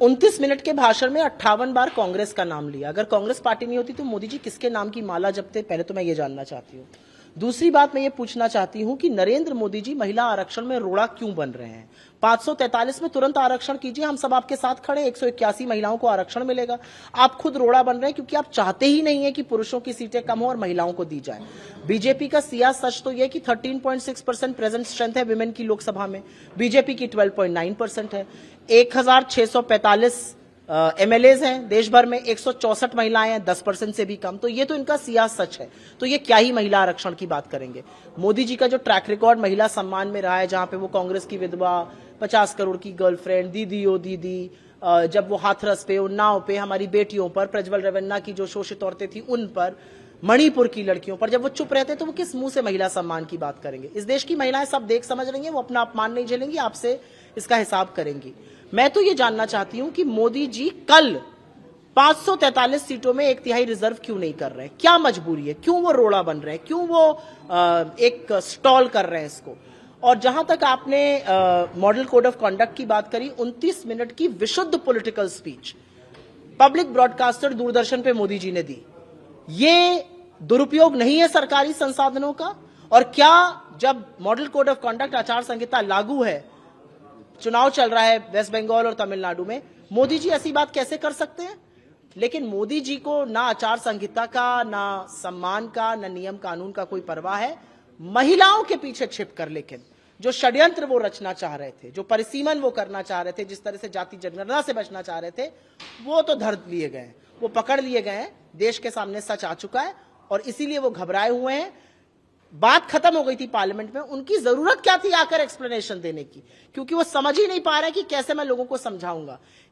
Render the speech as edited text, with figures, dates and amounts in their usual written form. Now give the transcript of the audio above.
29 minute के भाषण में 58 बार कांग्रेस का नाम लिया। अगर कांग्रेस पार्टी नहीं होती तो मोदी जी किसके नाम की माला जपते, पहले तो मैं ये जानना चाहती हूँ। दूसरी बात मैं ये पूछना चाहती हूँ कि नरेंद्र मोदी जी महिला आरक्षण में रोड़ा क्यों बन रहे हैं? 543 में तुरंत आरक्षण कीजिए, हम सब आपके साथ खड़े, 181 महिलाओं को आरक्षण मिलेगा। आप खुद रोड़ा बन रहे हैं क्योंकि आप चाहते ही नहीं है कि पुरुषों की सीटें कम हो और महिलाओं को दी जाए। बीजेपी का सिया सच तो यह कि 13.6% प्रेजेंट स्ट्रेंथ है विमेन की लोकसभा में, बीजेपी की 12.9% है। 1645 एमएलएज हैं देश भर में, 164 महिलाएं हैं, 10% से भी कम। तो ये तो इनका सिया सच है, तो ये क्या ही महिला आरक्षण की बात करेंगे। मोदी जी का जो ट्रैक रिकॉर्ड महिला सम्मान में रहा है, जहां पे वो कांग्रेस की विधवा, 50 करोड़ की गर्लफ्रेंड, दीदी ओ दीदी, जब वो हाथरस पे, उन्नाव पे, हमारी बेटियों पर, प्रज्वल रेवन्ना की जो शोषित औरतें थी उन पर, मणिपुर की लड़कियों पर, जब वो चुप रहते तो वो किस मुंह से महिला सम्मान की बात करेंगे। इस देश की महिलाएं सब देख समझ रही हैं, वो अपना अपमान नहीं झेलेंगी, आपसे इसका हिसाब करेंगी। मैं तो ये जानना चाहती हूं कि मोदी जी कल 543 सीटों में 1/3 रिजर्व क्यों नहीं कर रहे हैं? क्या मजबूरी है? क्यों वो रोड़ा बन रहे हैं? क्यों वो एक स्टॉल कर रहे हैं इसको? और जहां तक आपने मॉडल कोड ऑफ कंडक्ट की बात करी, 29 मिनट की विशुद्ध political speech public broadcaster Doordarshan पे मोदी जी ने दी, ये दुरुपयोग नहीं है सरकारी संसाधनों का? और क्या जब मॉडल कोड ऑफ कंडक्ट आचार संहिता लागू है, चुनाव चल रहा है वेस्ट बंगाल और तमिलनाडु में, मोदी जी ऐसी बात कैसे कर सकते हैं? लेकिन मोदी जी को ना आचार संहिता का, ना सम्मान का, ना नियम कानून का कोई परवाह है। महिलाओं के पीछे छिपकर लेकिन जो षड्यंत्र वो रचना चाह रहे थे, जो परिसीमन वो करना चाह रहे थे, जिस तरह से जाति जनगणना से बचना चाह रहे थे, वो तो धर लिए गए हैं, वो पकड़ लिए गए हैं। देश के सामने सच आ चुका है और इसीलिए वो घबराए हुए हैं। बात खत्म हो गई थी पार्लियामेंट में, उनकी जरूरत क्या थी आकर एक्सप्लेनेशन देने की? क्योंकि वो समझ ही नहीं पा रहे कि कैसे मैं लोगों को समझाऊंगा।